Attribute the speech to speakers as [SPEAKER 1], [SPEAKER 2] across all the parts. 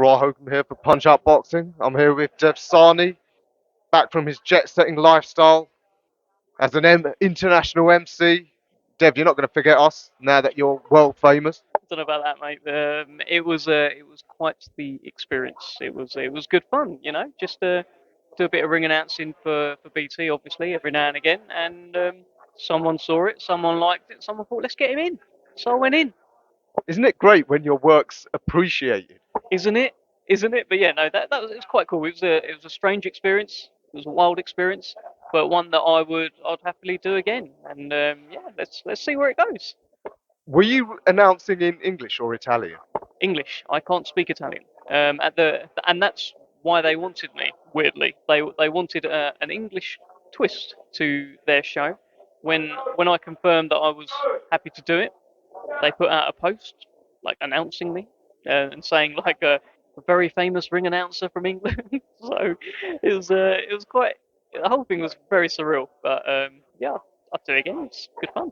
[SPEAKER 1] Right, Hogan here for Punch Out Boxing. I'm here with Sahni, back from his jet-setting lifestyle as an international MC. Dev, you're not going to forget us now that you're world famous.
[SPEAKER 2] Don't know about that, mate. It was quite the experience. It was good fun, Just do a bit of ring announcing for BT, obviously, every now and again. And someone saw it, someone liked it, someone thought, let's get him in. So I went in,
[SPEAKER 1] Isn't it great when your work's appreciated?
[SPEAKER 2] isn't it? Isn't it? But yeah, no, that was it was quite cool. It was a strange experience. It was a wild experience, but one that I'd happily do again. And yeah, let's see where it goes.
[SPEAKER 1] Were you announcing in English or Italian?
[SPEAKER 2] English. I can't speak Italian. And that's why they wanted me. Weirdly, they wanted an English twist to their show. When I confirmed that I was happy to do it, they put out a post like announcing me and saying like a very famous ring announcer from England. So it was quite the whole thing was very surreal. But yeah, I'll do it again. It's good fun.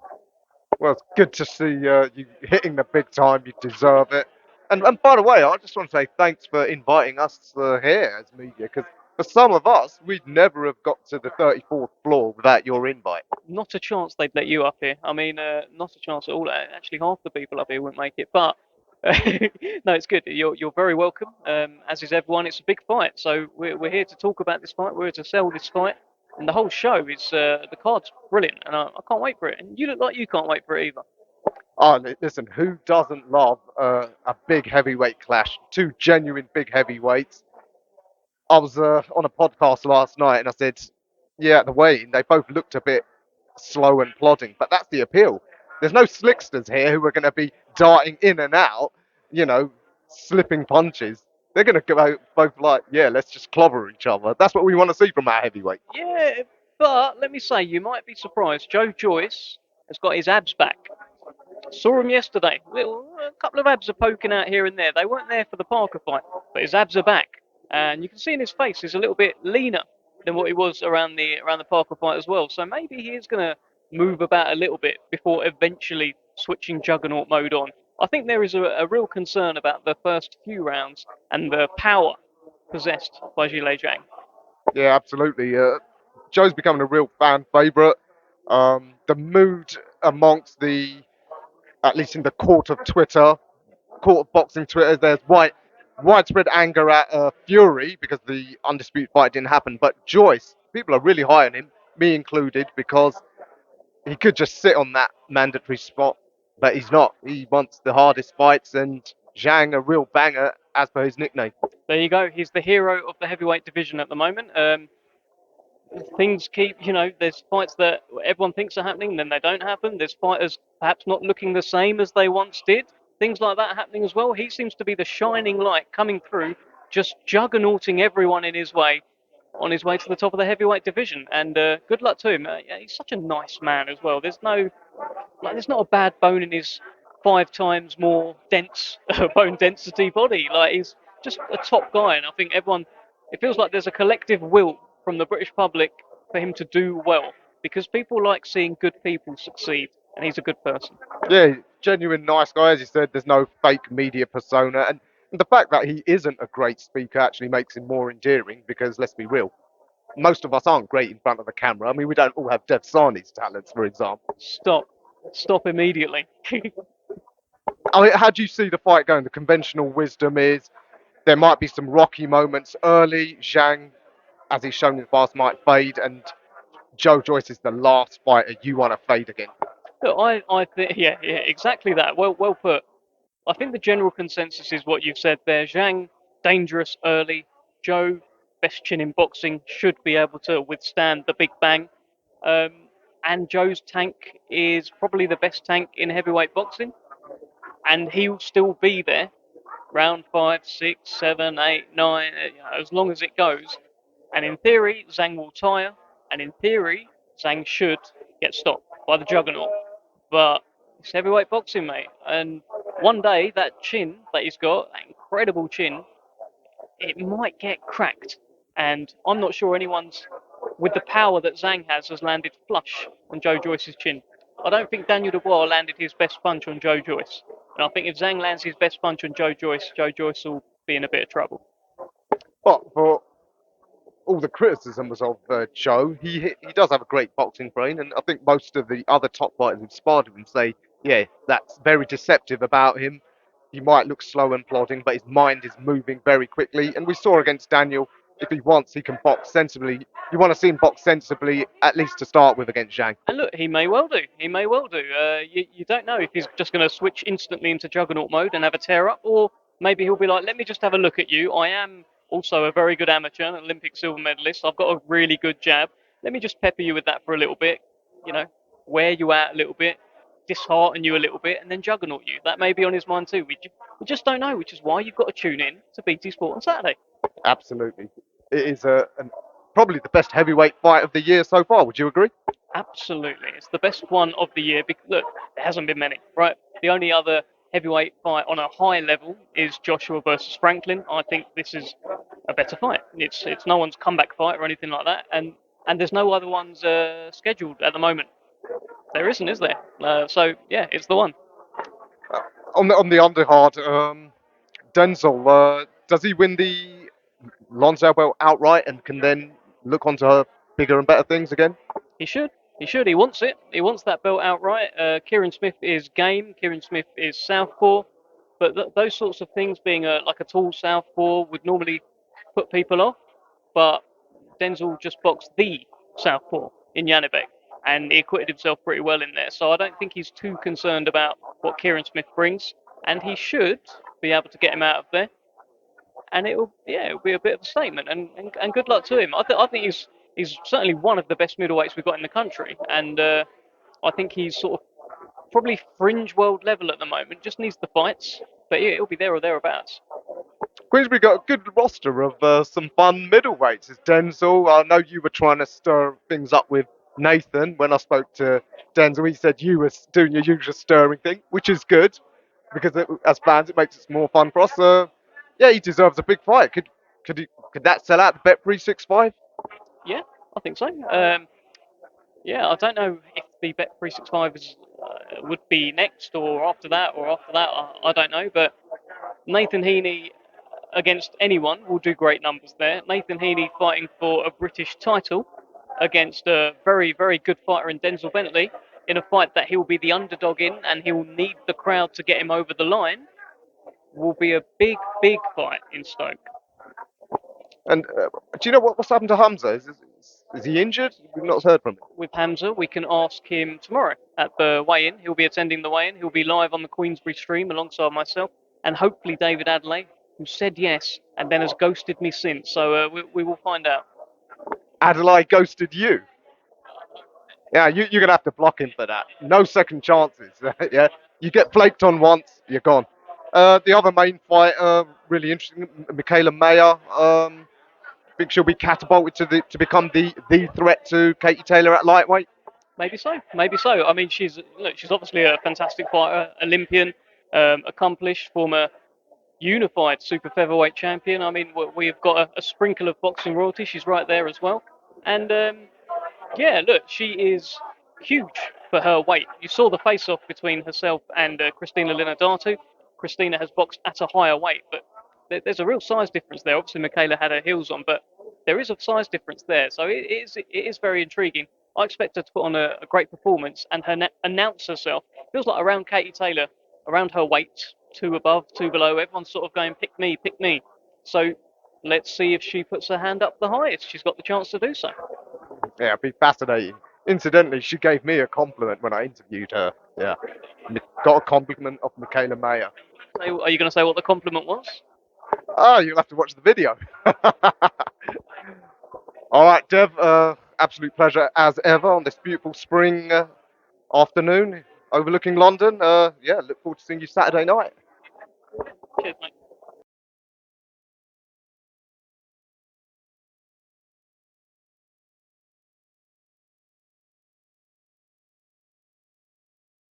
[SPEAKER 1] Well, it's good to see you hitting the big time. You deserve it. And by the way, I just want to say thanks for inviting us here as media, because for some of us, we'd never have got to the 34th floor without your invite.
[SPEAKER 2] Not a chance they'd let you up here. I mean, not a chance at all. Actually, half the people up here wouldn't make it. But no, it's good. You're very welcome. As is everyone. It's a big fight, so we're here to talk about this fight. We're here to sell this fight, and the whole show is the card's brilliant, and I can't wait for it. And you look like you can't wait for it either.
[SPEAKER 1] Oh, listen, who doesn't love a big heavyweight clash? Two genuine big heavyweights. I was on a podcast last night and I said, yeah, at the weigh-in, they both looked a bit slow and plodding, but that's the appeal. There's no slicksters here who are going to be darting in and out, you know, slipping punches. They're going to go both like, yeah, let's just clobber each other. That's what we want to see from our heavyweight.
[SPEAKER 2] Yeah, but let me say, you might be surprised. Joe Joyce has got his abs back. Saw him yesterday. A couple of abs are poking out here and there. They weren't there for the Parker fight, but his abs are back, and you can see in his face he's a little bit leaner than what he was around the Parker fight as well. So maybe he is going to move about a little bit before eventually switching Juggernaut mode on. I think there is a real concern about the first few rounds and the power possessed by Gile Zhang.
[SPEAKER 1] Yeah, absolutely. Joe's becoming a real fan favourite. The mood amongst at least in the court of Twitter, court of boxing Twitter, there's widespread anger at Fury because the undisputed fight didn't happen. But Joyce, people are really high on him, me included, because he could just sit on that mandatory spot, but he's not. He wants the hardest fights, and Zhang, a real banger, as per his nickname.
[SPEAKER 2] There you go. He's the hero of the heavyweight division at the moment. Things keep, there's fights that everyone thinks are happening, then they don't happen. There's fighters perhaps not looking the same as they once did. Things like that happening as well. He seems to be the shining light coming through, just juggernauting everyone in his way on his way to the top of the heavyweight division. And good luck to him. Yeah, he's such a nice man as well. There's not a bad bone in his five times more dense bone density body. Like he's just a top guy, and I think everyone. It feels like there's a collective will from the British public for him to do well because people like seeing good people succeed, and he's a good person.
[SPEAKER 1] Yeah, genuine nice guy. As you said, there's no fake media persona, and the fact that he isn't a great speaker actually makes him more endearing. Because let's be real, most of us aren't great in front of the camera. I mean, we don't all have Dev Sani's talents, for example.
[SPEAKER 2] Stop, stop immediately.
[SPEAKER 1] I mean, how do you see the fight going? The conventional wisdom is there might be some rocky moments early. Zhang, as he's shown in the past, might fade, and Joe Joyce is the last fighter you want to fade again.
[SPEAKER 2] Look, I think, yeah, exactly that. Well put. I think the general consensus is what you've said there. Zhang, dangerous early. Joe, best chin in boxing, should be able to withstand the big bang. Um, and Joe's tank is probably the best tank in heavyweight boxing, and he'll still be there round 5, 6, 7, 8, 9, as long as it goes. And in theory, Zhang will tire, and in theory, Zhang should get stopped by the Juggernaut. But it's heavyweight boxing, mate. And one day, that chin that he's got, that incredible chin, it might get cracked. And I'm not sure anyone's, with the power that Zhang has landed flush on Joe Joyce's chin. I don't think Daniel Dubois landed his best punch on Joe Joyce. And I think if Zhang lands his best punch on Joe Joyce will be in a bit of trouble.
[SPEAKER 1] But for all the criticisms of Joe, he does have a great boxing brain, and I think most of the other top fighters who've sparred with him say, yeah, that's very deceptive about him. He might look slow and plodding, but his mind is moving very quickly. And we saw against Daniel, if he wants, he can box sensibly. You want to see him box sensibly, at least to start with, against Zhang.
[SPEAKER 2] And look, he may well do. He may well do. You don't know if he's just going to switch instantly into Juggernaut mode and have a tear up, or maybe he'll be like, let me just have a look at you. I am also a very good amateur, an Olympic silver medalist. I've got a really good jab. Let me just pepper you with that for a little bit, you know, wear you out a little bit, dishearten you a little bit, and then Juggernaut you. That may be on his mind too. We just don't know, which is why you've got to tune in to BT Sport on Saturday.
[SPEAKER 1] Absolutely. It is probably the best heavyweight fight of the year so far. Would you agree?
[SPEAKER 2] Absolutely, it's the best one of the year. Because, look, there hasn't been many, right? The only other heavyweight fight on a high level is Joshua versus Franklin. I think this is a better fight. It's no one's comeback fight or anything like that, and there's no other ones scheduled at the moment. There isn't, is there? So yeah, it's the one.
[SPEAKER 1] On the undercard, Denzel, does he win the Lonzo belt outright and can then look onto bigger and better things again?
[SPEAKER 2] He should. He should. He wants it. He wants that belt outright. Kieran Smith is game. Kieran Smith is southpaw. But those sorts of things, being like a tall southpaw, would normally put people off. But Denzel just boxed the southpaw in Janibek, and he acquitted himself pretty well in there. So I don't think he's too concerned about what Kieran Smith brings, and he should be able to get him out of there. And it'll be a bit of a statement. And good luck to him. I think he's certainly one of the best middleweights we've got in the country, and I think he's sort of probably fringe world level at the moment. Just needs the fights, but yeah, he'll be there or thereabouts.
[SPEAKER 1] Queensbury got a good roster of some fun middleweights. It's Denzel. I know you were trying to stir things up with Nathan when I spoke to Denzel. He said you were doing your usual stirring thing, which is good because as fans it makes it more fun for us. Yeah, he deserves a big fight. Could that sell out the Bet 365?
[SPEAKER 2] Yeah, I think so. Yeah, I don't know if the Bet 365 would be next or after that or after that. I don't know, but Nathan Heaney against anyone will do great numbers there. Nathan Heaney fighting for a British title against a very, very good fighter in Denzel Bentley in a fight that he'll be the underdog in and he'll need the crowd to get him over the line will be a big, big fight in Stoke.
[SPEAKER 1] And do you know what's happened to Hamza? Is he injured? We've not heard from him.
[SPEAKER 2] With Hamza, we can ask him tomorrow at the weigh-in. He'll be attending the weigh-in. He'll be live on the Queensbury stream alongside myself and hopefully David Adelaide, who said yes and then has ghosted me since. So we will find out.
[SPEAKER 1] Adelaide ghosted you. Yeah, you're gonna have to block him for that. No second chances. Yeah, you get flaked on once, you're gone. The other main fight, really interesting. Michaela Mayer. Think she'll be catapulted to become the threat to Katie Taylor at lightweight.
[SPEAKER 2] Maybe so. Maybe so. I mean, she's obviously a fantastic fighter, Olympian, accomplished, former unified super featherweight champion. I mean, we've got a sprinkle of boxing royalty. She's right there as well, and yeah, look, she is huge for her weight. You saw the face-off between herself and Christina Linardatu. Christina has boxed at a higher weight, but there's a real size difference there. Obviously, Michaela had her heels on, but there is a size difference there. So it is very intriguing. I expect her to put on a great performance and announce herself. Feels like around Katie Taylor, around her weight, two above, two below. Everyone's sort of going, pick me, pick me. So let's see if she puts her hand up the highest. She's got the chance to do so.
[SPEAKER 1] Yeah, it'd be fascinating. Incidentally, she gave me a compliment when I interviewed her. Yeah, got a compliment of Michaela Mayer.
[SPEAKER 2] So, are you going to say what the compliment was?
[SPEAKER 1] Oh, you'll have to watch the video. All right, Dev. Absolute pleasure as ever on this beautiful spring afternoon overlooking London. Yeah, look forward to seeing you Saturday night.
[SPEAKER 2] Cheers, mate.